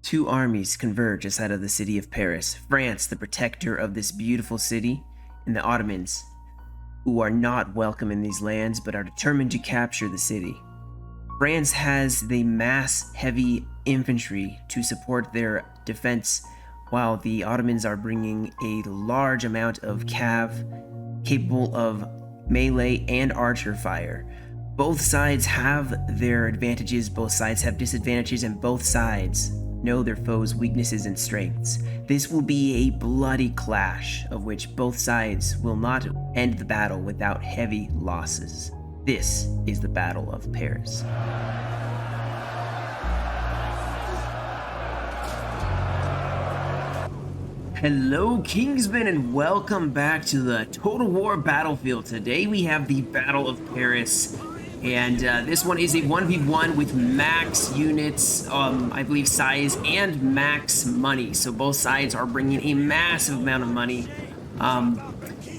Two armies converge outside of the city of Paris. France, the protector of this beautiful city, and the Ottomans, who are not welcome in these lands but are determined to capture the city. France has the mass heavy infantry to support their defense, while the Ottomans are bringing a large amount of cav capable of melee and archer fire. Both sides have their advantages, both sides have disadvantages, and both sides know their foes' weaknesses and strengths. This will be a bloody clash, of which both sides will not end the battle without heavy losses. This is the Battle of Paris. Hello Kingsmen, and welcome back to the Total War Battlefield. Today we have the Battle of Paris, and this one is a 1v1 with max units, I believe size, and max money. So both sides are bringing a massive amount of money.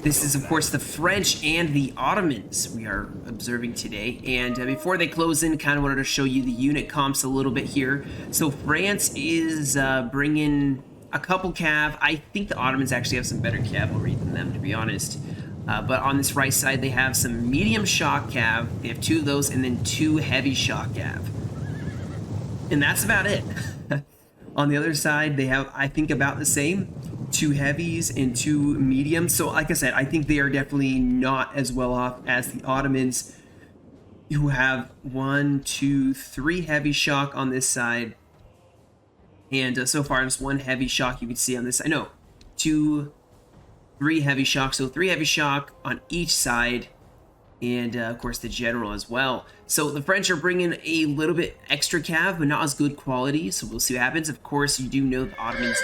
This is, of course, the French and the Ottomans we are observing today. And before they close in, kind of wanted to show you the unit comps a little bit here. So France is bringing a couple cav. I think the Ottomans actually have some better cavalry than them, to be honest. But on this right side, they have some medium shock cav. They have two of those, and then two heavy shock cav. And that's about it. On the other side, they have, I think, about the same. Two heavies and two mediums. So like I said, I think they are definitely not as well off as the Ottomans, who have 1, 2, 3 heavy shock on this side. And so far, just one heavy shock you can see on this side. No, 2, 3 heavy shock. So 3 heavy shock on each side. And of course, the general as well. So the French are bringing a little bit extra cav, but not as good quality. So we'll see what happens. Of course, you do know the Ottomans,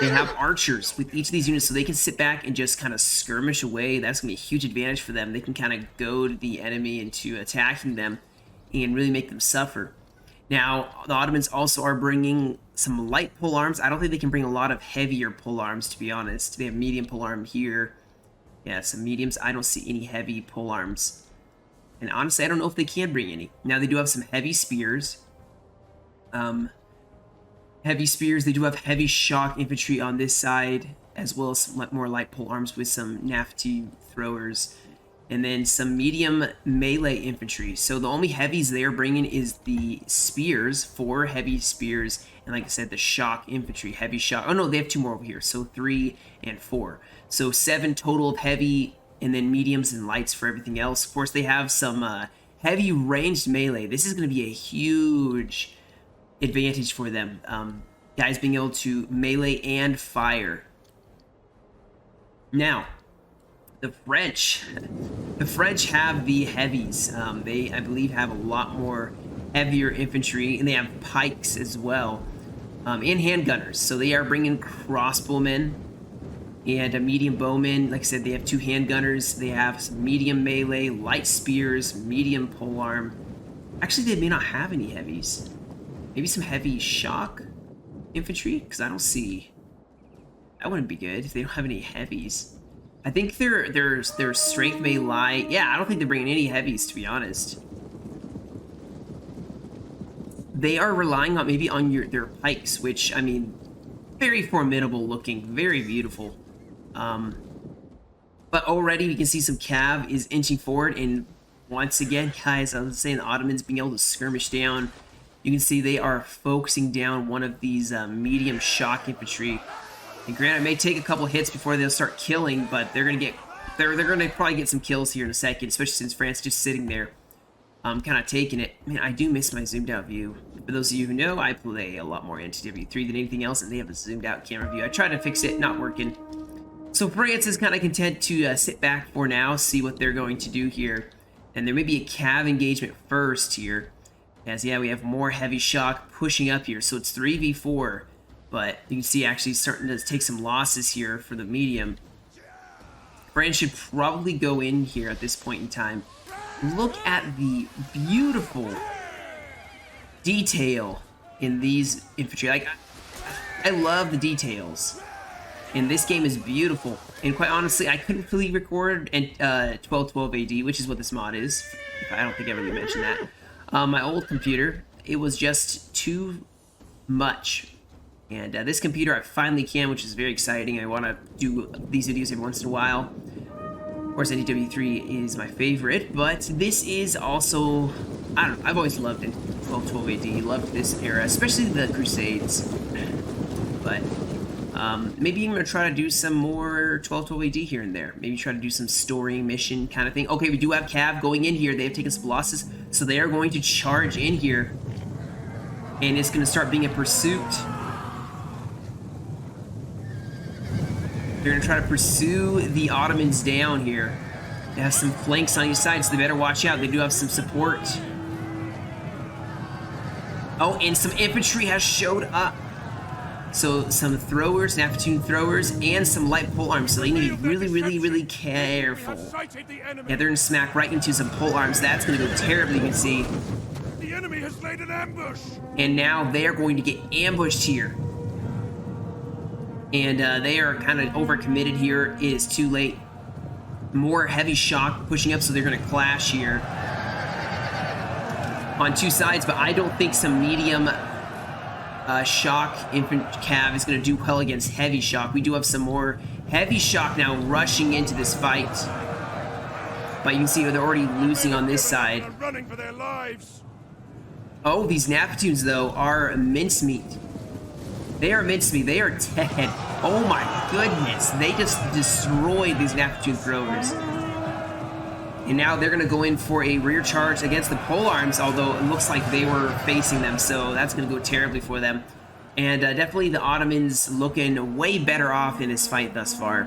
they have archers with each of these units, so they can sit back and just kind of skirmish away. That's going to be a huge advantage for them. They can kind of goad the enemy into attacking them and really make them suffer. Now, the Ottomans also are bringing some light polearms. I don't think they can bring a lot of heavier polearms, to be honest. They have medium polearm here. Yeah, some mediums. I don't see any heavy polearms. And honestly, I don't know if they can bring any. Now, they do have some heavy spears. Heavy spears. They do have heavy shock infantry on this side, as well as some more light polearms with some nafty throwers. And then some medium melee infantry. So the only heavies they're bringing is the spears, 4 heavy spears, and like I said, the shock infantry, heavy shock. Oh no, they have 2 more over here, so 3 and 4. So 7 total of heavy, and then mediums and lights for everything else. Of course, they have some heavy ranged melee. This is going to be a huge advantage for them. Guys being able to melee and fire. Now, the French have the heavies. They, I believe, have a lot more heavier infantry, and they have pikes as well, and handgunners. So they are bringing crossbowmen and a medium bowman. Like I said, they have 2 handgunners. They have some medium melee, light spears, medium polearm. Actually, they may not have any heavies. Maybe some heavy shock infantry, because I don't see. That wouldn't be good if they don't have any heavies. I think their strength may lie. Yeah, I don't think they're bringing any heavies, to be honest. They are relying on maybe on their pikes, which, I mean, very formidable looking, very beautiful. But already we can see some cav is inching forward, and once again, guys, I was saying the Ottomans being able to skirmish down. You can see they are focusing down one of these medium shock infantry. And granted, it may take a couple hits before they'll start killing, but they're gonna probably get some kills here in a second, especially since France is just sitting there, kind of taking it. Man, I do miss my zoomed out view. For those of you who know, I play a lot more NTW3 than anything else, and they have a zoomed out camera view. I tried to fix it, not working. So France is kind of content to sit back for now, see what they're going to do here, and there may be a cav engagement first here, as yeah, we have more heavy shock pushing up here, so it's 3v4. But you can see actually starting to take some losses here for the medium. France should probably go in here at this point in time. Look at the beautiful detail in these infantry. Like, I love the details. And this game is beautiful. And quite honestly, I couldn't really record 1212 AD, which is what this mod is. I don't think I really mentioned that. My old computer, it was just too much And this computer I finally can, which is very exciting. I want to do these videos every once in a while. Of course, NDW3 is my favorite, but this is also, I don't know, I've always loved it. 1212 AD, loved this era, especially the Crusades. But maybe I'm going to try to do some more 1212 AD here and there. Maybe try to do some story mission kind of thing. Okay, we do have Cav going in here. They have taken some losses, so they are going to charge in here. And it's going to start being a pursuit. They're going to try to pursue the Ottomans down here. They have some flanks on each side, so they better watch out. They do have some support. Oh, and some infantry has showed up. So some throwers, Naphtune throwers, and some light pole arms. So they need to be really, really, really careful. Yeah, they're going to smack right into some pole arms. That's going to go terribly, you can see. The enemy has laid an ambush. And now they're going to get ambushed here. And they are kind of overcommitted here. It is too late. More heavy shock pushing up, so they're going to clash here on two sides. But I don't think some medium shock infant cav is going to do well against heavy shock. We do have some more heavy shock now rushing into this fight. But you can see they're already losing on this side. They're running for their lives. Oh, these Naphtunes, though, are mincemeat. They are mincemeat. They are dead. Oh my goodness. They just destroyed these Naphtune throwers. And now they're going to go in for a rear charge against the polearms, although it looks like they were facing them, so that's going to go terribly for them. And definitely the Ottomans looking way better off in this fight thus far.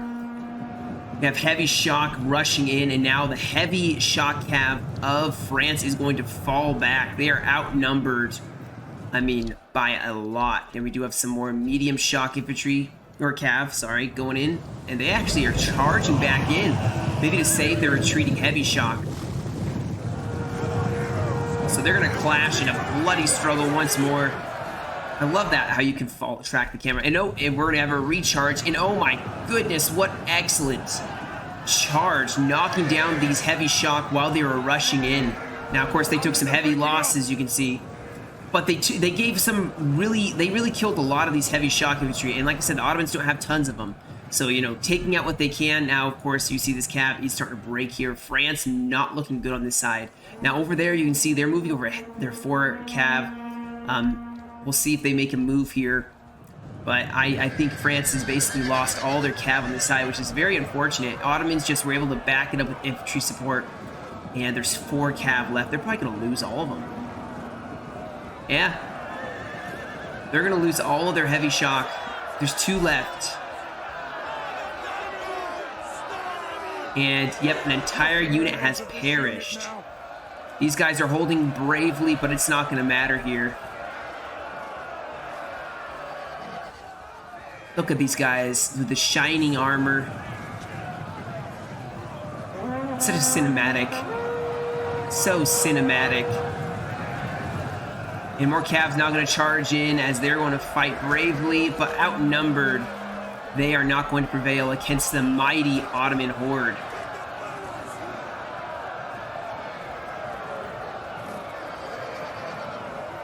We have heavy shock rushing in, and now the heavy shock cav of France is going to fall back. They are outnumbered, I mean, by a lot. And we do have some more medium shock infantry, or cav, sorry, going in. And they actually are charging back in. They need to save their retreating heavy shock. So they're going to clash in a bloody struggle once more. I love that, how you can track the camera. And oh, and we're going to have a recharge. And oh my goodness, what excellent charge, knocking down these heavy shock while they were rushing in. Now, of course, they took some heavy losses, you can see. But they gave some they really killed a lot of these heavy shock infantry. And like I said, the Ottomans don't have tons of them. So, you know, taking out what they can. Now, of course, you see this cav, he's starting to break here. France not looking good on this side. Now, over there, you can see they're moving over their 4 cav. We'll see if they make a move here. But I think France has basically lost all their cav on this side, which is very unfortunate. Ottomans just were able to back it up with infantry support. And there's 4 cav left. They're probably going to lose all of them. Yeah. They're going to lose all of their heavy shock. There's 2 left. And, yep, an entire unit has perished. These guys are holding bravely, but it's not going to matter here. Look at these guys with the shining armor. Such a cinematic. So cinematic. And more Cavs now going to charge in as they're going to fight bravely, but outnumbered. They are not going to prevail against the mighty Ottoman horde.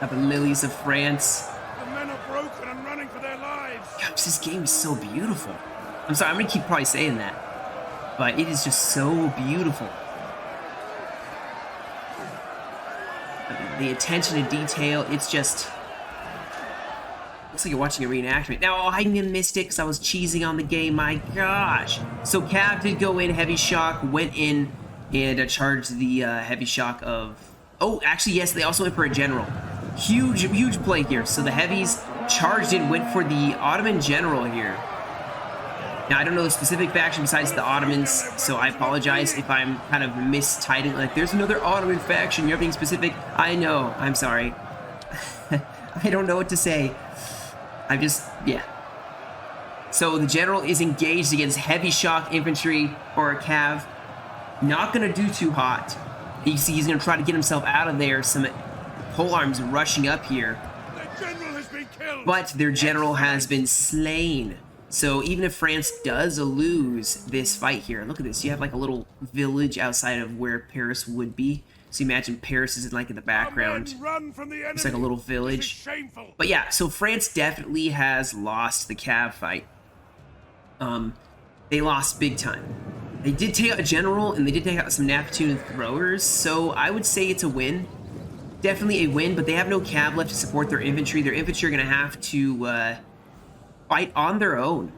Got the lilies of France. The men are broken and running for their lives. Gosh, this game is so beautiful. I'm sorry, I'm going to keep probably saying that. But it is just so beautiful. The attention to detail, it's just... looks like you're watching a reenactment. Now, I missed it because I was cheesing on the game. My gosh. So Cav did go in, heavy shock, went in and charged the heavy shock of... oh, actually, yes, they also went for a general. Huge, huge play here. So the heavies charged in, went for the Ottoman general here. Now, I don't know the specific faction besides the Ottomans, so I apologize if I'm kind of mistitling. Like, there's another Ottoman faction, you're being specific. I know, I'm sorry. I don't know what to say. I'm just, yeah. So the general is engaged against heavy shock infantry or a cav. Not going to do too hot. You see he's going to try to get himself out of there. Some polearms rushing up here. Their general has been killed. But their general has been slain. So even if France does lose this fight here, look at this. You have like a little village outside of where Paris would be. So you imagine Paris is like in the Our background. men run from the enemy. It's like a little This is village. shameful. But yeah, so France definitely has lost the Cav fight. They lost big time. They did take out a general, and they did take out some Napatoon throwers, so I would say it's a win. Definitely a win, but they have no Cav left to support their infantry. Their infantry are going to have to fight on their own.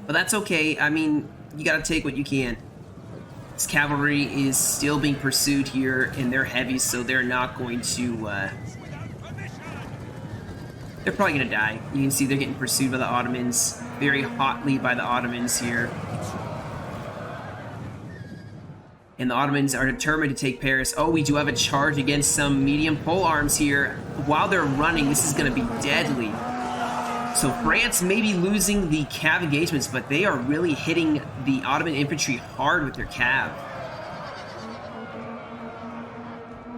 But that's okay. I mean, you got to take what you can. This cavalry is still being pursued here, and they're heavy, so they're not going to... they're probably going to die. You can see they're getting pursued by the Ottomans. Very hotly by the Ottomans here. And the Ottomans are determined to take Paris. Oh, we do have a charge against some medium pole arms here. While they're running, this is going to be deadly. So France may be losing the Cav engagements, but they are really hitting the Ottoman infantry hard with their Cav.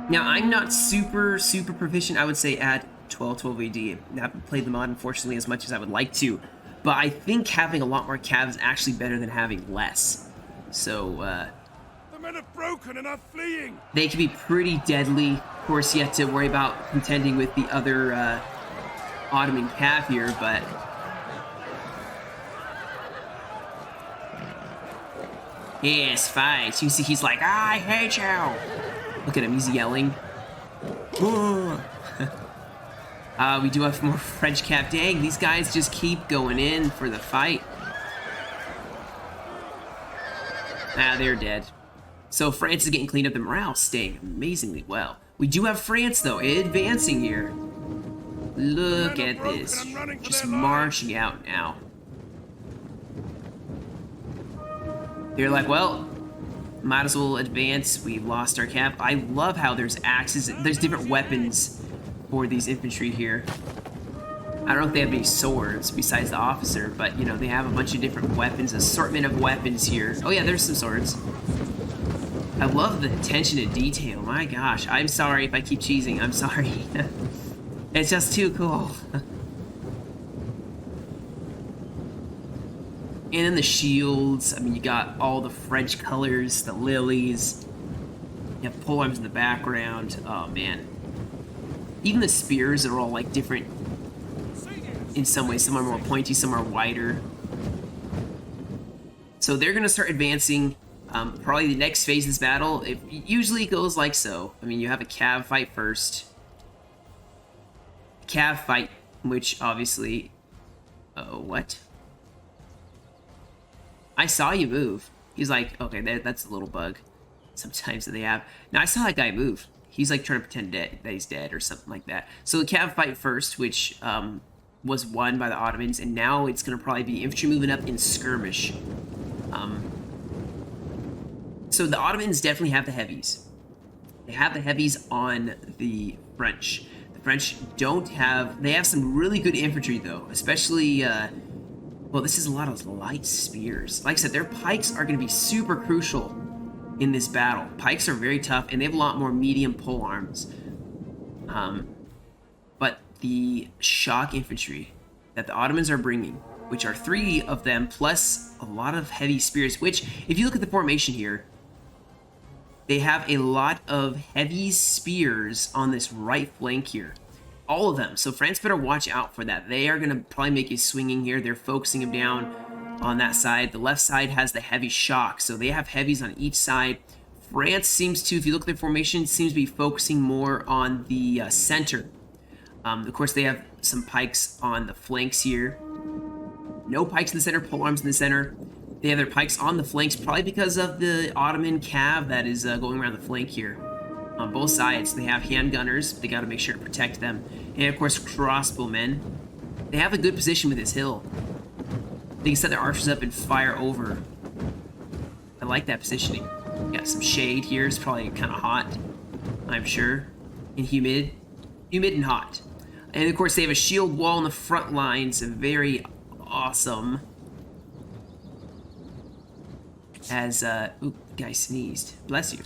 Now, I'm not super proficient, I would say, at 1212 AD. I haven't played the mod, unfortunately, as much as I would like to. But I think having a lot more Cav is actually better than having less. So, The men have broken and are fleeing. they can be pretty deadly. Of course, you have to worry about contending with the other Ottoman Cav here, but... Yes, fights. You see he's like, I hate you! Look at him, he's yelling. We do have more French Cav. Dang, these guys just keep going in for the fight. Ah, they're dead. So France is getting cleaned up. The morale staying amazingly well. We do have France, though, advancing here. Look at this. Just marching out now. They're like, well, might as well advance. We've lost our Cav. I love how there's axes. There's different weapons for these infantry here. I don't know if they have any swords besides the officer, but, you know, they have a bunch of different weapons, assortment of weapons here. Oh, yeah, there's some swords. I love the attention to detail. My gosh. I'm sorry if I keep cheesing. I'm sorry. It's just too cool. And then the shields. I mean, you got all the French colors, the lilies. You have polearms in the background. Oh, man. Even the spears are all, like, different in some ways. Some are more pointy, some are wider. So they're going to start advancing. Probably the next phase of this battle, it usually goes like so. I mean, you have a Cav fight first. Cav fight, which obviously... Oh, what? I saw you move. He's like, okay, that's a little bug. Sometimes that they have. Now, I saw that guy move. He's like trying to pretend that he's dead or something like that. So the Cav fight first, which was won by the Ottomans, and now it's going to probably be infantry moving up in skirmish. So the Ottomans definitely have the heavies. They have the heavies on the French. The French don't have... They have some really good infantry, though. Especially, well, this is a lot of light spears. Like I said, their pikes are going to be super crucial in this battle. Pikes are very tough, and they have a lot more medium pole arms. But the shock infantry that the Ottomans are bringing, which are 3 of them, plus a lot of heavy spears, which, if you look at the formation here, they have a lot of heavy spears on this right flank here. All of them. So France better watch out for that. They are going to probably make a swinging here. They're focusing them down on that side. The left side has the heavy shock, so they have heavies on each side. France seems to, if you look at their formation, seems to be focusing more on the center. Of course, they have some pikes on the flanks here. No pikes in the center, polearms in the center. They have their pikes on the flanks, probably because of the Ottoman Cav that is going around the flank here. On both sides, they have handgunners. They got to make sure to protect them. And, of course, crossbowmen. They have a good position with this hill. They can set their archers up and fire over. I like that positioning. Got some shade here. It's probably kind of hot, I'm sure. And humid. Humid and hot. And, of course, they have a shield wall on the front lines. Very awesome. As, ooh, guy sneezed. Bless you.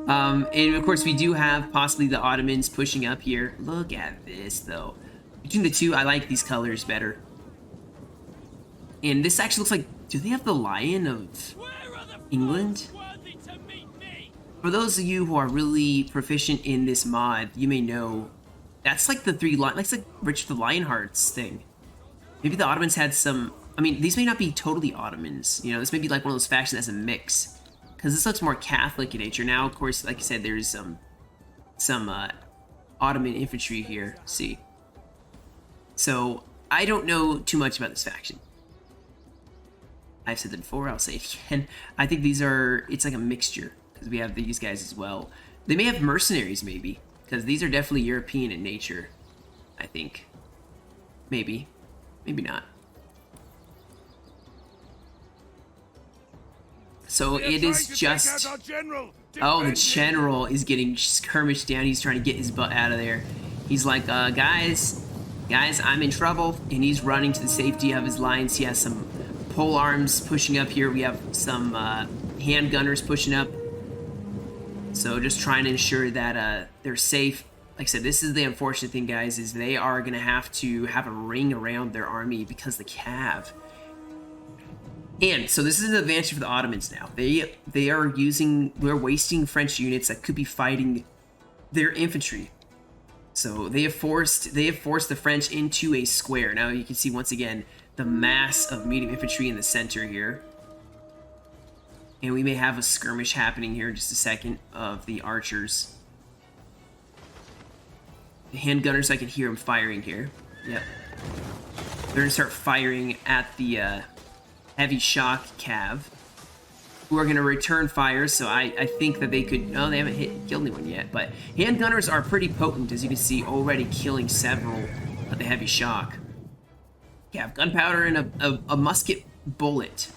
And of course we do have possibly the Ottomans pushing up here. Look at this, though. Between the two, I like these colors better. And this actually looks like, do they have the lion of England? For those of you who are really proficient in this mod, you may know that's like the that's like Richard the Lionheart's thing. Maybe the Ottomans had some. I mean, these may not be totally Ottomans. You know, this may be like one of those factions as a mix, because this looks more Catholic in nature. Now, of course, like I said, there's some Ottoman infantry here. See, so I don't know too much about this faction. I've said that before. I'll say it again. I think these are. It's like a mixture. Because we have these guys as well. They may have mercenaries, maybe. Because these are definitely European in nature. I think. Maybe. Maybe not. So it is just... Oh, the general is getting skirmished down. He's trying to get his butt out of there. He's like, guys, I'm in trouble. And he's running to the safety of his lines. He has some pole arms pushing up here. We have some handgunners pushing up. So just trying to ensure that they're safe. Like I said, this is the unfortunate thing, guys, is they are going to have a ring around their army because the Cav. And so this is an advantage for the Ottomans now. We're wasting French units that could be fighting their infantry. So they have forced the French into a square. Now you can see once again the mass of medium infantry in the center here. And we may have a skirmish happening here in just a second of the archers. The handgunners, I can hear them firing here. Yep. They're going to start firing at the heavy shock cav, who are going to return fire, so I think that they could... Oh, they haven't killed anyone yet, but handgunners are pretty potent, as you can see, already killing several of the heavy shock. You have gunpowder and a musket bullet.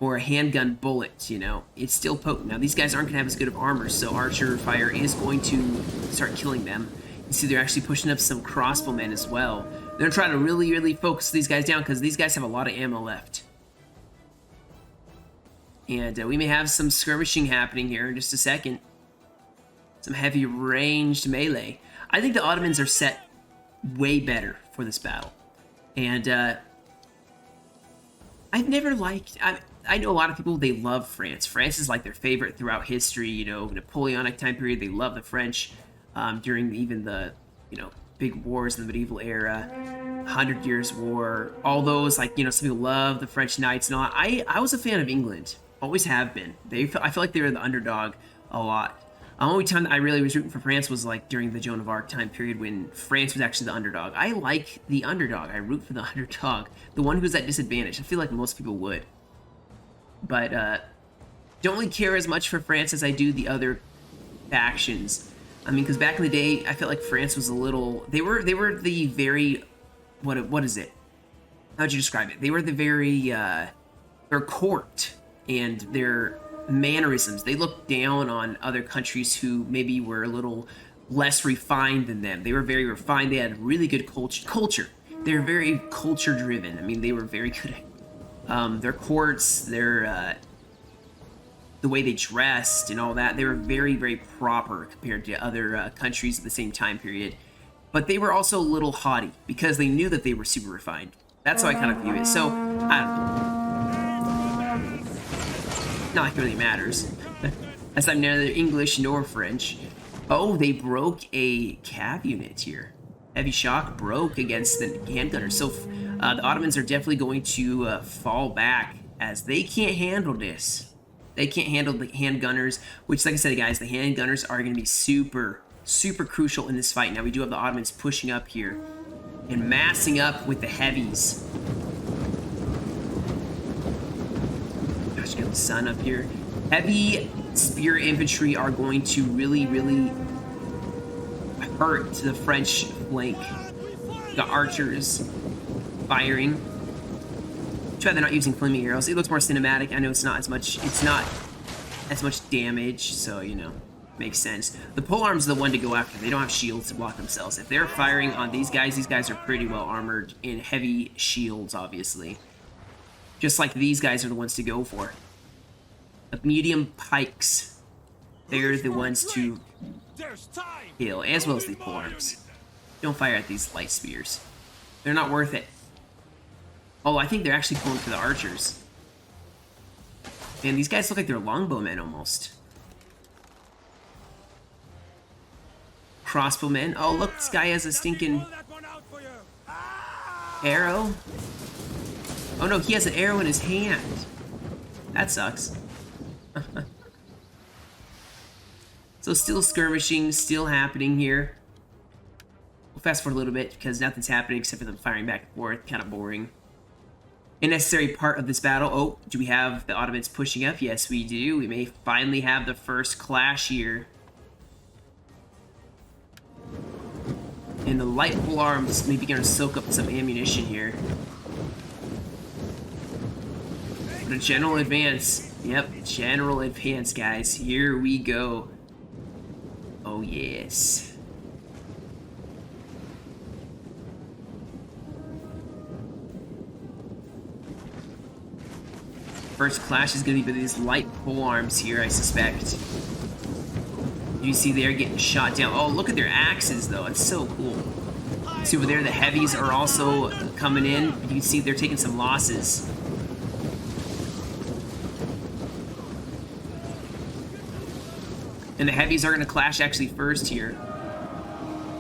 Or a handgun bullet, you know. It's still potent. Now, these guys aren't going to have as good of armor, so archer fire is going to start killing them. You see they're actually pushing up some crossbowmen as well. They're trying to really, really focus these guys down, because these guys have a lot of ammo left. And we may have some skirmishing happening here in just a second. Some heavy ranged melee. I think the Ottomans are set way better for this battle. And I've never liked... I know a lot of people, they love France. France is like their favorite throughout history, you know, Napoleonic time period, they love the French during even the, you know, big wars in the medieval era, 100 Years' War, all those, like, you know, some people love the French knights and all that. I was a fan of England, always have been. I feel like they were the underdog a lot. The only time that I really was rooting for France was like during the Joan of Arc time period when France was actually the underdog. I like the underdog. I root for the underdog, the one who's at disadvantage. I feel like most people would. But don't really care as much for France as I do the other factions. I mean, because back in the day, I felt like France was a little... They were the very... What is it? How'd you describe it? They were the very... their court and their mannerisms. They looked down on other countries who maybe were a little less refined than them. They were very refined. They had really good culture. They were very culture-driven. I mean, they were very good at... their courts, their the way they dressed and all that, they were very, very proper compared to other countries at the same time period. But they were also a little haughty because they knew that they were super refined. That's how I kind of view it. So, I don't know. Not like it really matters. As I'm neither English nor French. Oh, they broke a cav unit here. Heavy shock broke against the handgunners. So the Ottomans are definitely going to fall back as they can't handle this. They can't handle the handgunners, which, like I said, guys, the handgunners are going to be super, super crucial in this fight. Now, we do have the Ottomans pushing up here and massing up with the heavies. Gosh, get the sun up here. Heavy spear infantry are going to really, really hurt the French flank. The archers firing. Try they're not using flaming arrows. It looks more cinematic. I know it's not as much damage, so you know, makes sense. The polearms are the one to go after. They don't have shields to block themselves. If they're firing on these guys are pretty well armored in heavy shields, obviously. Just like these guys are the ones to go for. The medium pikes, they're the ones to kill, as well as the polearms. Don't fire at these light spears. They're not worth it. Oh, I think they're actually going for the archers. Man, these guys look like they're longbowmen almost. Crossbowmen. Oh, look, this guy has a stinking arrow. Oh no, he has an arrow in his hand. That sucks. So still skirmishing, still happening here. We'll fast forward a little bit because nothing's happening except for them firing back and forth. Kind of boring. A necessary part of this battle. Oh, do we have the Ottomans pushing up? Yes, we do. We may finally have the first clash here. And the light pole arms may be going to soak up some ammunition here. But a general advance. Yep, general advance, guys. Here we go. Oh, yes. First clash is going to be with these light pole arms here, I suspect. You see they're getting shot down. Oh, look at their axes, though. It's so cool. See over there, the heavies are also coming in. You can see they're taking some losses. And the heavies are going to clash actually first here.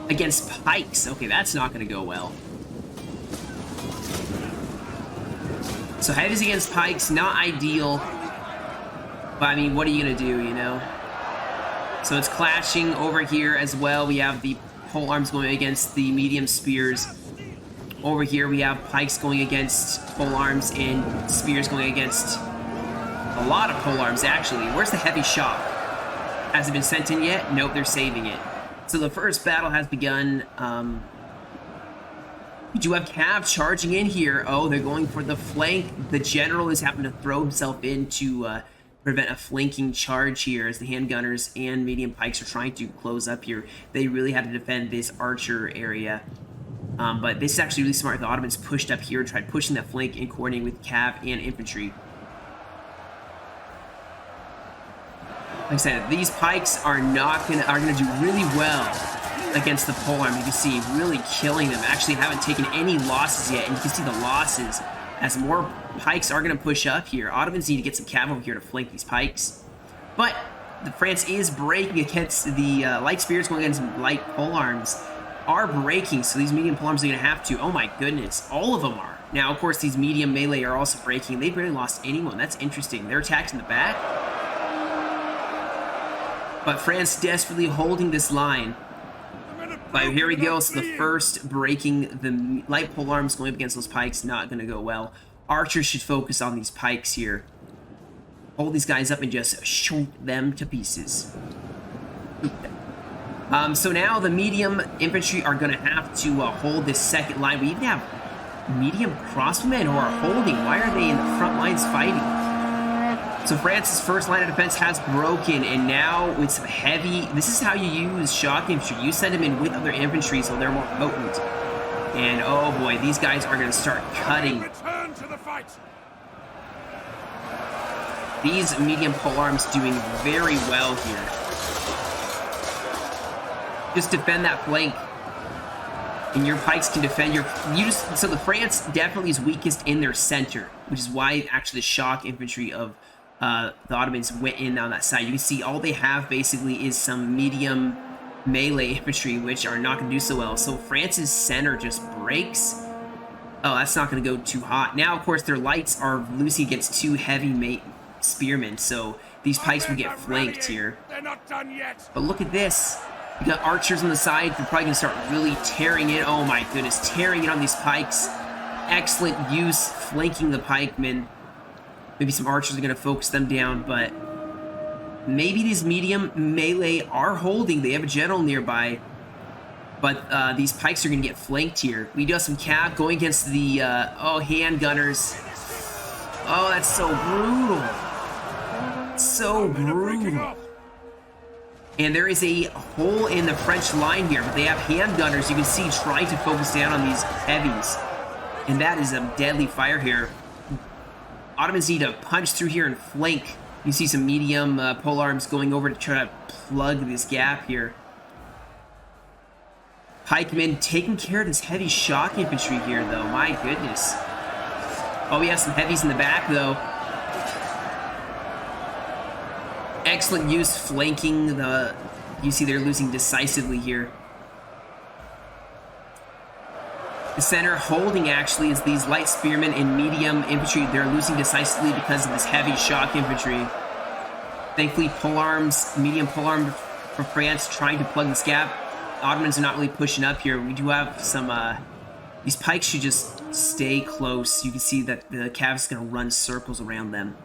Against pikes. Okay, that's not going to go well. So heavies against pikes, not ideal. But I mean, what are you going to do, you know? So it's clashing over here as well. We have the pole arms going against the medium spears. Over here we have pikes going against pole arms and spears going against a lot of pole arms, actually. Where's the heavy shock? Has it been sent in yet? Nope, they're saving it. So the first battle has begun. We do have Cav charging in here. Oh, they're going for the flank. The general is having to throw himself in to prevent a flanking charge here as the handgunners and medium pikes are trying to close up here. They really had to defend this archer area. But this is actually really smart. The Ottomans pushed up here and tried pushing that flank and coordinating with Cav and infantry. Like I said, these pikes are gonna do really well against the polearm. You can see really killing them. Actually haven't taken any losses yet, and you can see the losses as more pikes are gonna push up here. Ottomans need to get some cavalry here to flank these pikes. But France is breaking against the light spears going against light polearms are breaking, so these medium polearms are gonna have to. Oh my goodness, all of them are. Now, of course, these medium melee are also breaking. They've really lost anyone. That's interesting. They're attacked in the back. But France desperately holding this line. But here we go. So the first breaking, the light pole arms going up against those pikes, not going to go well. Archers should focus on these pikes here. Hold these guys up and just shoot them to pieces. So now the medium infantry are going to have to hold this second line. We even have medium crossbowmen who are holding. Why are they in the front lines fighting? So France's first line of defense has broken, and now with some heavy... This is how you use shock infantry. You send them in with other infantry so they're more potent. And oh boy, these guys are going to start cutting. Return to the fight. These medium polearms doing very well here. Just defend that flank. And your pikes can defend your... So the France definitely is weakest in their center, which is why actually the shock infantry of the Ottomans went in on that side. You can see all they have basically is some medium melee infantry, which are not going to do so well. So France's center just breaks. Oh, that's not going to go too hot. Now, of course, their lights are losing against two heavy spearmen, so these pikes will get flanked here. They're not done yet. But look at this. You got archers on the side. They're probably going to start really tearing it. Oh my goodness, tearing it on these pikes. Excellent use flanking the pikemen. Maybe some archers are going to focus them down, but maybe these medium melee are holding. They have a general nearby, but these pikes are going to get flanked here. We do have some cav going against the handgunners. Oh, that's so brutal. So brutal. And there is a hole in the French line here, but they have handgunners, you can see, trying to focus down on these heavies. And that is a deadly fire here. Ottomans need to punch through here and flank. You see some medium polearms going over to try to plug this gap here. Pikemen taking care of this heavy shock infantry here, though. My goodness. Oh, we have some heavies in the back, though. Excellent use flanking the... You see they're losing decisively here. The center holding actually is these light spearmen and medium infantry. They're losing decisively because of this heavy shock infantry. Thankfully, polearms, medium polearm for France trying to plug this gap. Ottomans are not really pushing up here. We do have some... these pikes should just stay close. You can see that the cav is going to run circles around them.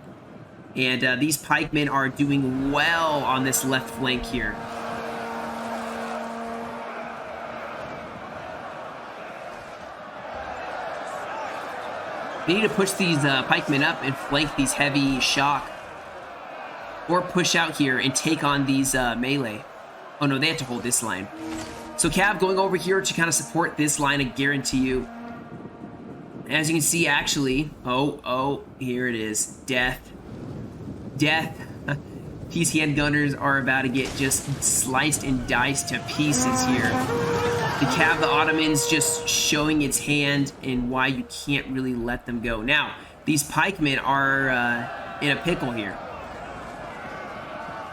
And these pikemen are doing well on this left flank here. They need to push these pikemen up and flank these heavy shock. Or push out here and take on these melee. Oh no, they have to hold this line. So Cav going over here to kind of support this line, I guarantee you. As you can see, actually... Oh, here it is. Death. Death. These handgunners are about to get just sliced and diced to pieces here. The Cav, the Ottomans, just showing its hand and why you can't really let them go. Now, these pikemen are in a pickle here.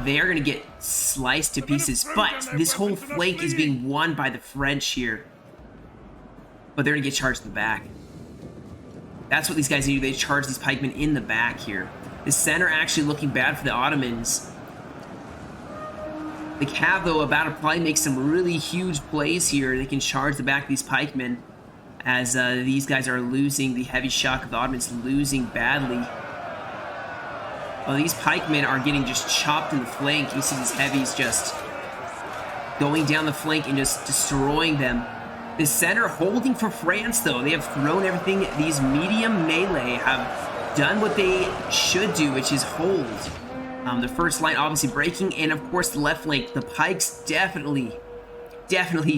They are going to get sliced to pieces, but this whole flank is being won by the French here. But they're going to get charged in the back. That's what these guys do. They charge these pikemen in the back here. The center actually looking bad for the Ottomans. The Cav, though, about to probably make some really huge plays here. They can charge the back of these pikemen as these guys are losing. The heavy shock of the Ottomans losing badly. Oh, these pikemen are getting just chopped in the flank. You see these heavies just going down the flank and just destroying them. The center holding for France, though. They have thrown everything. These medium melee have done what they should do, which is hold. The first line obviously breaking, and of course the left flank. The pikes definitely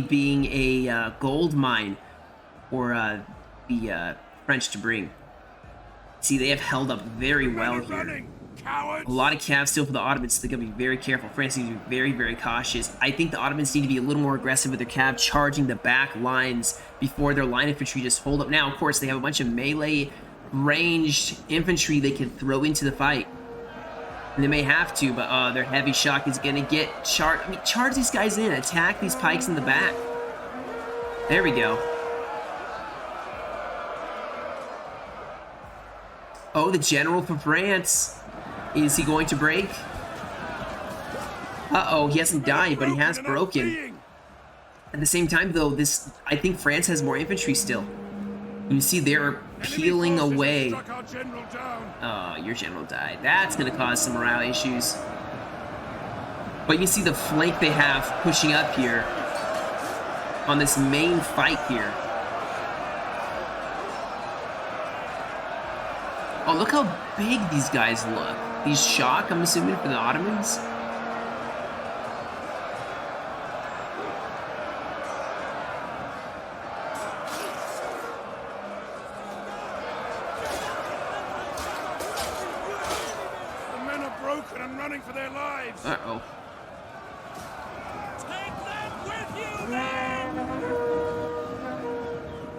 being a gold mine for the French to bring. See, they have held up very well here. A lot of cav still for the Ottomans, so they're going to be very careful. France needs to be very, very cautious. I think the Ottomans need to be a little more aggressive with their cav, charging the back lines before their line infantry just hold up. Now, of course, they have a bunch of melee ranged infantry they can throw into the fight. And they may have to, but their heavy shock is going to get charged. I mean, charge these guys in. Attack these pikes in the back. There we go. Oh, the general from France. Is he going to break? Uh-oh, he hasn't died, but he has broken. At the same time, though, I think France has more infantry still. You see they're peeling away. Oh, your general died. That's going to cause some morale issues. But you see the flank they have pushing up here on this main fight here. Oh, look how big these guys look. These shock, I'm assuming, for the Ottomans. The men are broken and running for their lives. Uh-oh. Take them with you, men!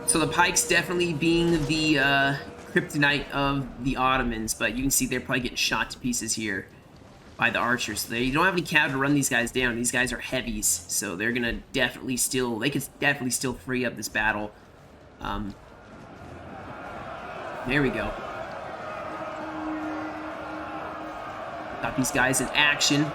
So the pikes definitely being the kryptonite of the Ottomans, but you can see they're probably getting shot to pieces here by the archers. So they don't have any cav to run these guys down. These guys are heavies, so they're gonna definitely still, they could definitely still free up this battle. There we go. Got these guys in action.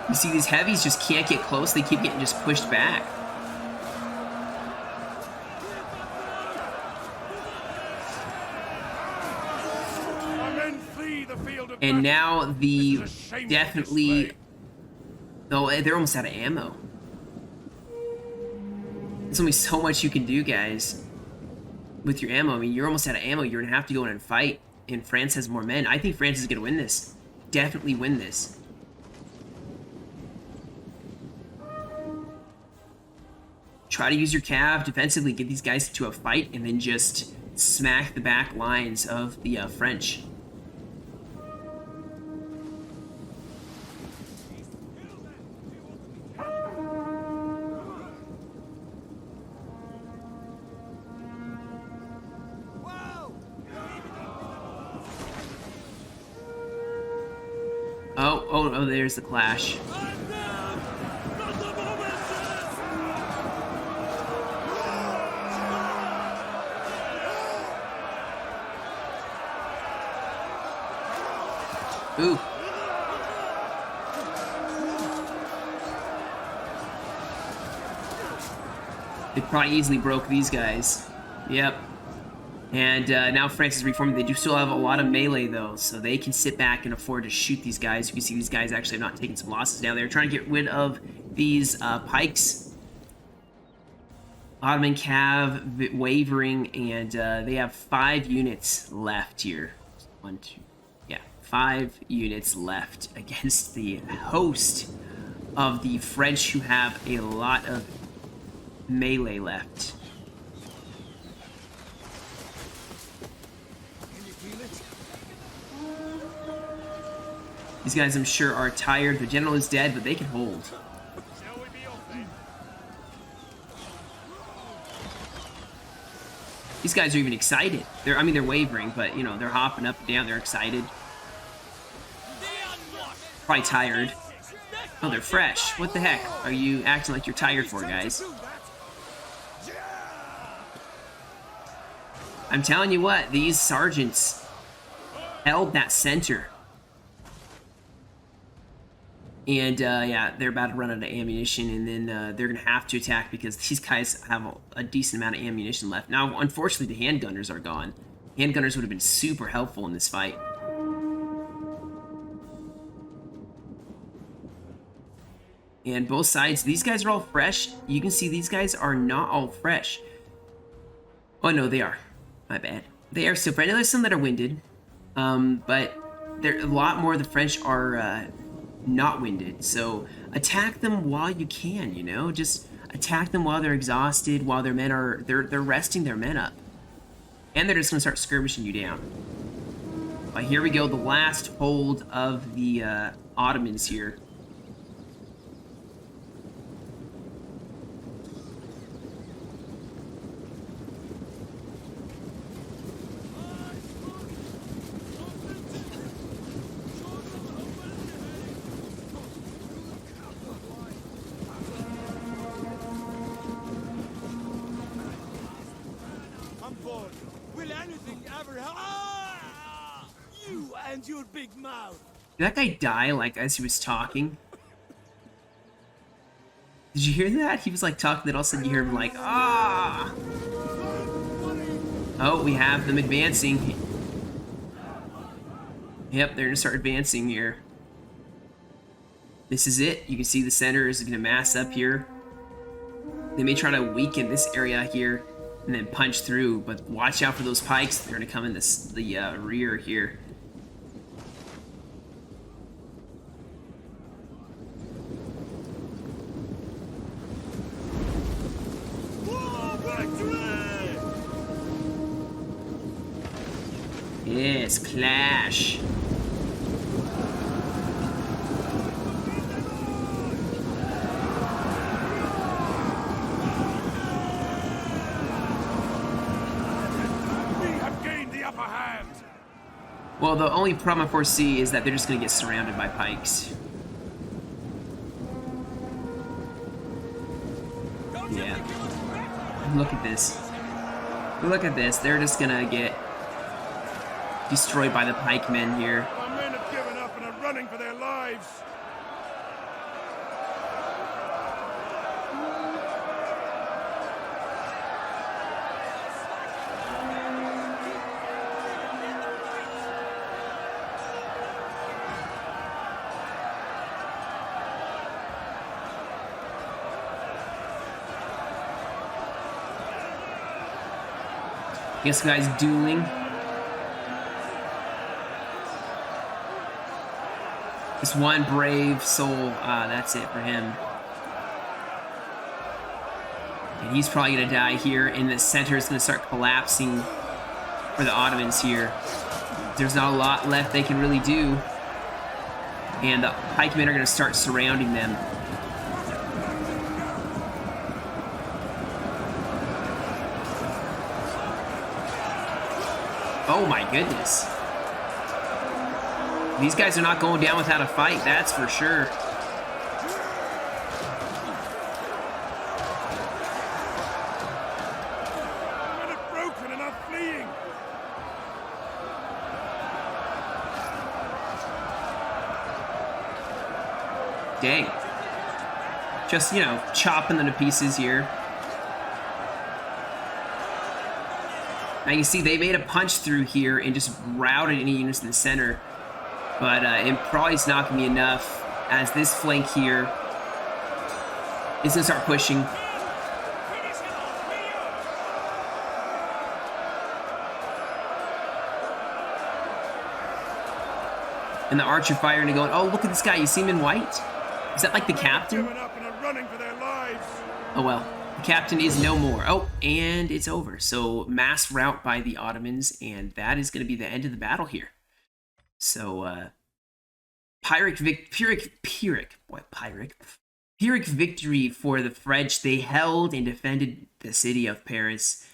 You see these heavies just can't get close. They keep getting just pushed back. Our men flee the field of And battle. now the This is a shameful definitely... display. Oh, they're almost out of ammo. There's only so much you can do, guys, with your ammo. I mean, you're almost out of ammo. You're going to have to go in and fight. And France has more men. I think France is going to win this. Definitely win this. Try to use your cav defensively, get these guys to a fight, and then just smack the back lines of the French. Oh, there's the clash. Ooh. They probably easily broke these guys. Yep. And now France is reforming. They do still have a lot of melee, though, so they can sit back and afford to shoot these guys. You can see these guys actually have not taken some losses down. They're trying to get rid of these pikes. Ottoman Cav wavering, and they have 5 units left here. 1, 2, yeah, 5 units left against the host of the French, who have a lot of melee left. These guys, I'm sure, are tired. The general is dead, but they can hold. These guys are even excited. I mean, they're wavering, but, you know, they're hopping up and down. They're excited. Probably tired. Oh, they're fresh. What the heck are you acting like you're tired for, guys? I'm telling you what, these sergeants held that center. And, yeah, they're about to run out of ammunition, and then they're going to have to attack because these guys have a decent amount of ammunition left. Now, unfortunately, the handgunners are gone. Handgunners would have been super helpful in this fight. And both sides, these guys are all fresh. You can see these guys are not all fresh. Oh, no, they are. My bad. They are still fresh. There's some that are winded, but a lot more of the French are... not winded, so attack them while you can, you know? Just attack them while they're exhausted, while their men are... They're resting their men up. And they're just going to start skirmishing you down. But here we go, the last hold of the Ottomans here. Will anything ever help? You and your big mouth. Did that guy die, like, as he was talking? Did you hear that? He was, like, talking, then all of a sudden you hear him, like, ah! Oh, we have them advancing. Yep, they're gonna start advancing here. This is it. You can see the center is gonna mass up here. They may try to weaken this area here and then punch through, but watch out for those pikes. They're gonna come in the rear here. Yes, clash. Well, the only problem I foresee is that they're just going to get surrounded by pikes. Yeah. Look at this. Look at this. They're just going to get destroyed by the pikemen here. My men have given up and are running for their lives. This guy's dueling. This one brave soul, that's it for him. And he's probably gonna die here, and the center is gonna start collapsing for the Ottomans here. There's not a lot left they can really do. And the pikemen are gonna start surrounding them. Oh my goodness. These guys are not going down without a fight, that's for sure. The men are broken and are fleeing. Dang. Just, you know, chopping them to pieces here. Now you see they made a punch through here and just routed any units in the center. But it probably is not going to be enough as this flank here is going to start pushing. And the archer firing and going, oh, look at this guy. You see him in white? Is that like the captain? Giving up and are running for their lives. Oh, well. The captain is no more. Oh, and it's over. So mass rout by the Ottomans, and that is going to be the end of the battle here. So, Pyrrhic victory for the French. They held and defended the city of Paris,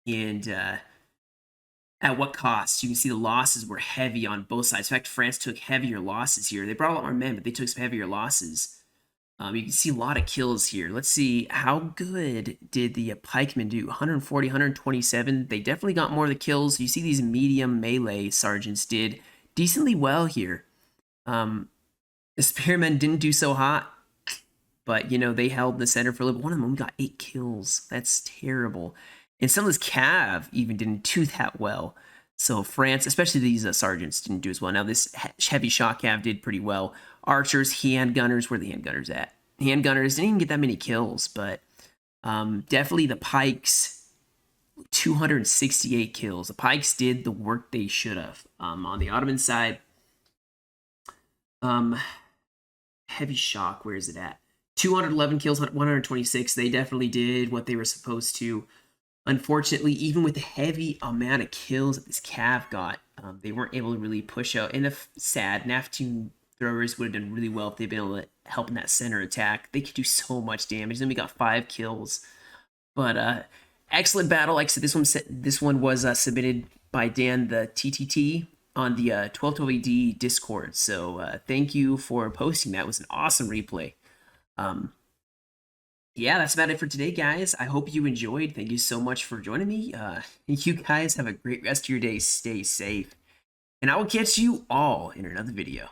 and at what cost? You can see the losses were heavy on both sides. In fact, France took heavier losses here. They brought a lot more men, but they took some heavier losses. You can see a lot of kills here. Let's see, how good did the pikemen do? 140, 127. They definitely got more of the kills. You see these medium melee sergeants did decently well here. The spearmen didn't do so hot, but, you know, they held the center for a little bit. One of them got 8 kills. That's terrible. And some of this cav even didn't do that well. So France, especially these sergeants, didn't do as well. Now, this heavy shot cav did pretty well. Archers, handgunners, where are the handgunners at? Handgunners didn't even get that many kills, but definitely the pikes, 268 kills. The pikes did the work they should have. On the Ottoman side, heavy shock, where is it at? 211 kills, 126. They definitely did what they were supposed to. Unfortunately, even with the heavy amount of kills that this cav got, they weren't able to really push out. And the sad, Neptune throwers would have done really well if they'd been able to help in that center attack. They could do so much damage. Then we got 5 kills. But excellent battle. Like I said, this one was submitted by Dan the TTT on the 1212AD Discord. So thank you for posting that. It was an awesome replay. Yeah, that's about it for today, guys. I hope you enjoyed. Thank you so much for joining me. You guys have a great rest of your day. Stay safe. And I will catch you all in another video.